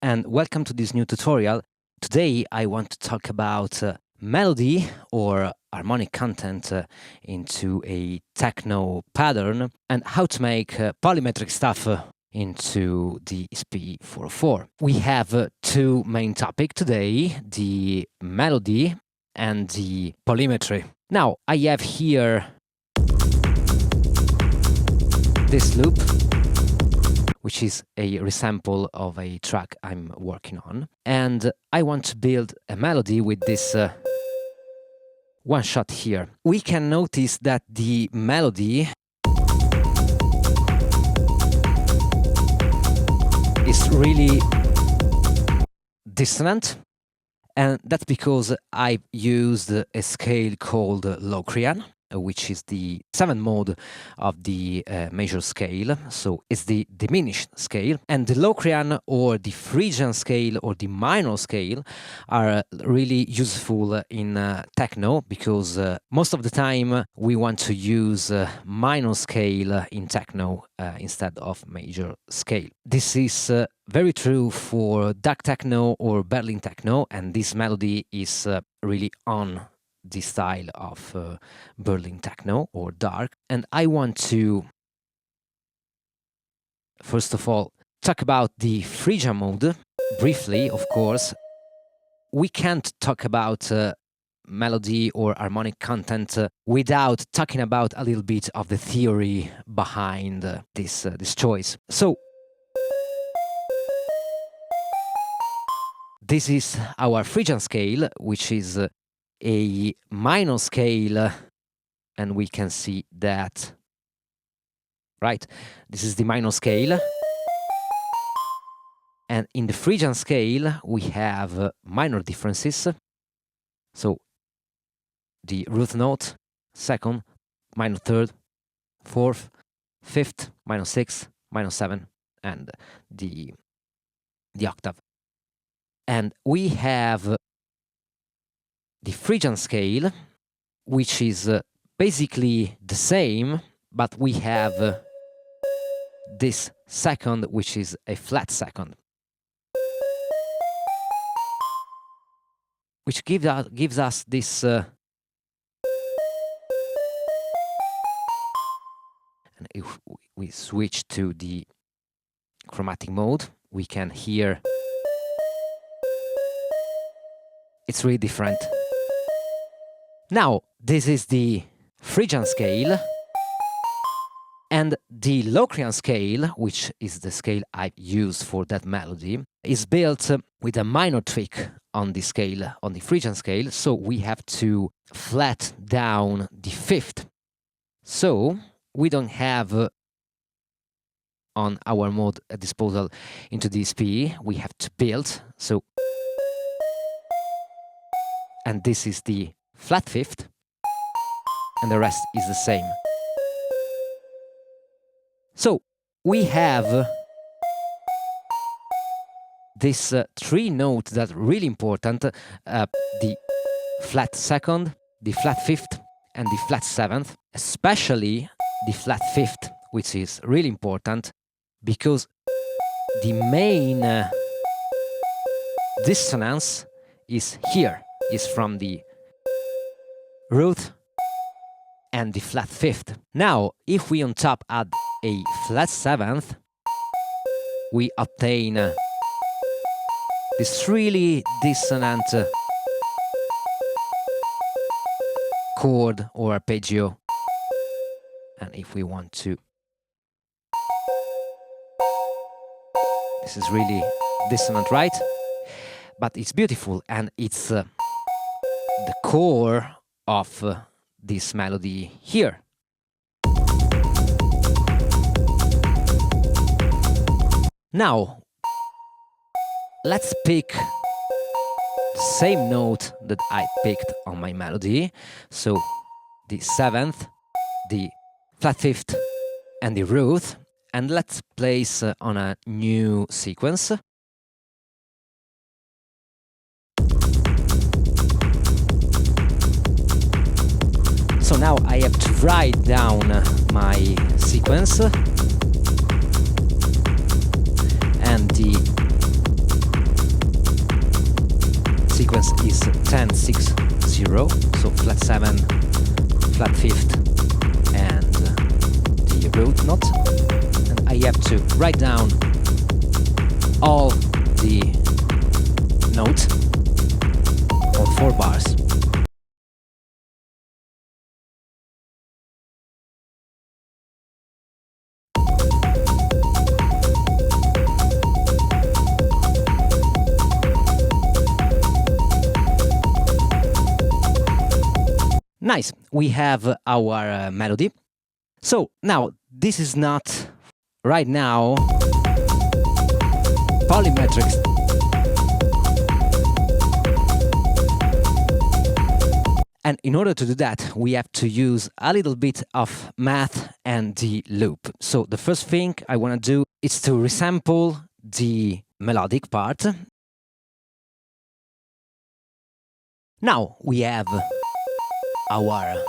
and welcome to this new tutorial. Today I want to talk about melody or harmonic content into a techno pattern and how to make polymetric stuff into the SP404. We have two main topics today, the melody and the polymetry. Now I have here this loop, which is a resample of a track I'm working on. And I want to build a melody with this one shot here. We can notice that the melody is really dissonant. And that's because I've used a scale called LOCRIAN, which is the 7th mode of the major scale, so it's the diminished scale. And the LOCRIAN or the PHRYGIAN scale or the minor scale are really useful in techno because most of the time we want to use minor scale in techno instead of major scale. This is very true for dark techno or Berlin techno, and this melody is really on the style of Berlin techno or dark. And I want to first of all talk about the PHRYGIAN mode briefly. Of course, we can't talk about melody or harmonic content without talking about a little bit of the theory behind this choice. So this is our PHRYGIAN scale, which is a minor scale, and we can see that, right? This is the minor scale, and in the PHRYGIAN scale we have minor differences. So the root note, second, minor third, fourth, fifth, minor sixth, minor seven, and the octave. And we have the PHRYGIAN scale, which is basically the same, but we have this second, which is a flat second, which gives us this and if we switch to the chromatic mode, we can hear it's really different. Now, this is the PHRYGIAN scale, and the LOCRIAN scale, which is the scale I used for that melody, is built with a minor tweak on the scale, on the PHRYGIAN scale, so we have to flat down the fifth. So we don't have on our mode a disposal into the SP, we have to build, so, and this is the flat fifth, and the rest is the same. So we have this three notes that are really important, the flat second, the flat fifth, and the flat seventh, especially the flat fifth, which is really important because the main dissonance is here, is from the root and the flat fifth. Now, if we on top add a flat seventh, we obtain this really dissonant chord or arpeggio. And if we want to, this is really dissonant, right? But it's beautiful, and it's the core of this melody here. Now, let's pick the same note that I picked on my melody. So the seventh, the flat fifth, and the root, and let's place on a new sequence. So now I have to write down my sequence, and the sequence is 10-6-0, so flat 7, flat 5th, and the root note. And I have to write down all the notes on 4 bars. Nice, we have our melody. So now, this is not, right now, Polymetric. And in order to do that, we have to use a little bit of math and the loop. So the first thing I want to do is to resample the melodic part. Now we have our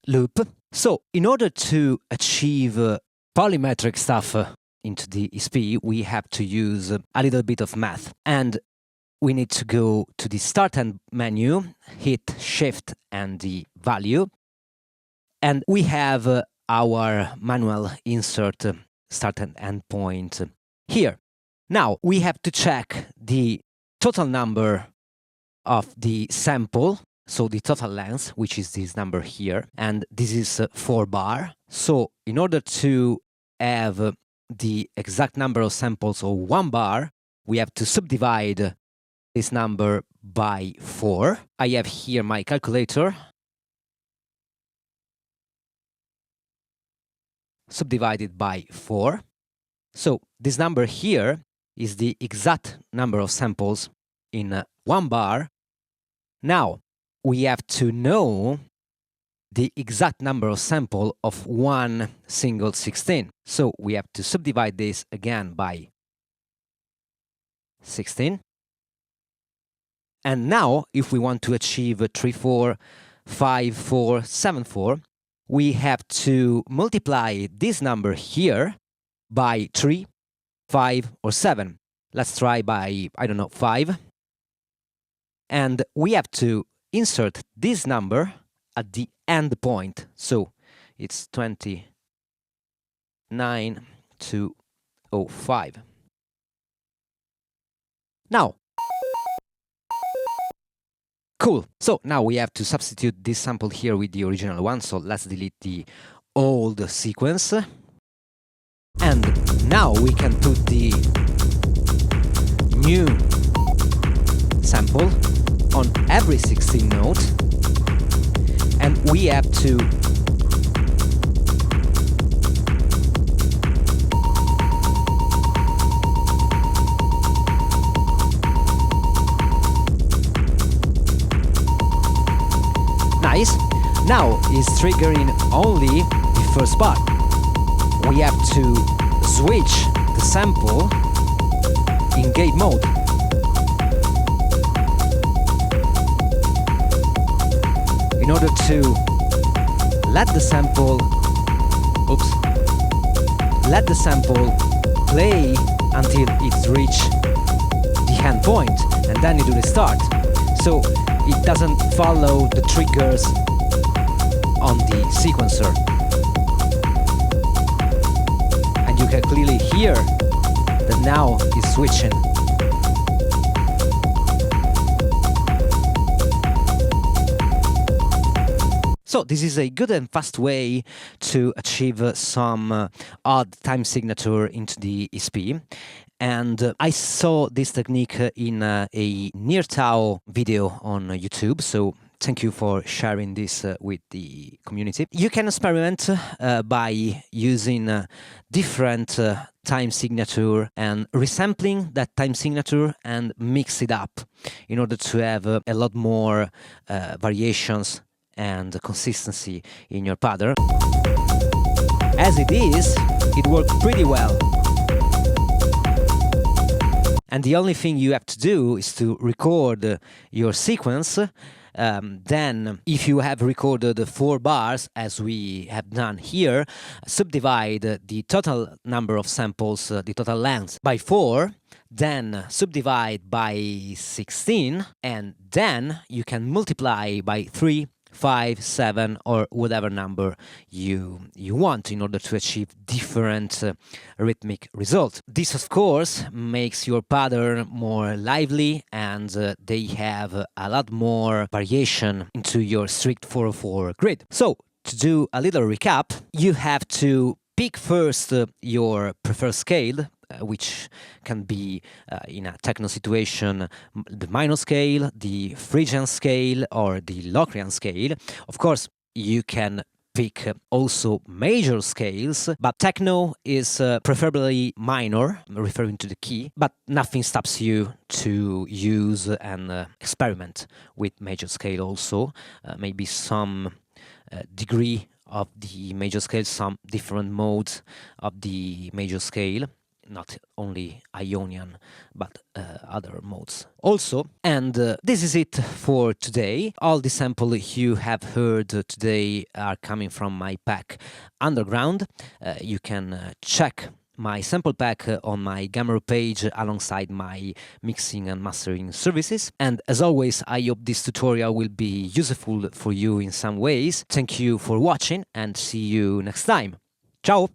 loop. So in order to achieve polymetric stuff into the ESP, we have to use a little bit of math. And we need to go to the start and menu, hit shift and the value. And we have our manual insert start and end point here. Now we have to check the total number of the sample. So the total length, which is this number here, and this is 4 bar. So in order to have the exact number of samples of 1 bar, we have to subdivide this number by 4. I have here my calculator. Subdivided by 4. So this number here is the exact number of samples in 1 bar. Now, we have to know the exact number of sample of 1 single 16. So we have to subdivide this again by 16. And now, if we want to achieve 3-4, 5-4, 7-4, we have to multiply this number here by 3, 5, or 7. Let's try by, I don't know, 5. And we have to insert this number at the end point. So it's 29-205. Now, cool. So now we have to substitute this sample here with the original one. So let's delete the old sequence. And now we can put the new sample on every 16 note, and we have to nice. Now it's triggering only the first bar. We have to switch the sample in gate mode. In order to let the sample, let the sample play until it reaches the end point, and then you do the start. So it doesn't follow the triggers on the sequencer. And you can clearly hear that now it's switching. So this is a good and fast way to achieve some odd time signature into the ESP. And I saw this technique in a near tau video on YouTube, so thank you for sharing this with the community. You can experiment by using different time signature and resampling that time signature and mix it up in order to have a lot more variations and consistency in your pattern. As it is, it worked pretty well. And the only thing you have to do is to record your sequence Then if you have recorded 4 bars, as we have done here, subdivide the total number of samples, the total length, by 4, then subdivide by 16, and then you can multiply by 3, 5, 7, or whatever number you want in order to achieve different rhythmic results. This, of course, makes your pattern more lively, and they have a lot more variation into your strict 4/4 grid. So, to do a little recap, you have to pick first your preferred scale, which can be, in a techno situation, the minor scale, the Phrygian scale, or the LOCRIAN scale. Of course, you can pick also major scales, but techno is preferably minor, referring to the key, but nothing stops you to use and experiment with major scale also. Maybe some degree of the major scale, some different modes of the major scale, not only Ionian, but other modes also. And this is it for today. All the samples you have heard today are coming from my pack Underground. You can check my sample pack on my Gumroad page alongside my mixing and mastering services. And as always, I hope this tutorial will be useful for you in some ways. Thank you for watching, and see you next time. Ciao!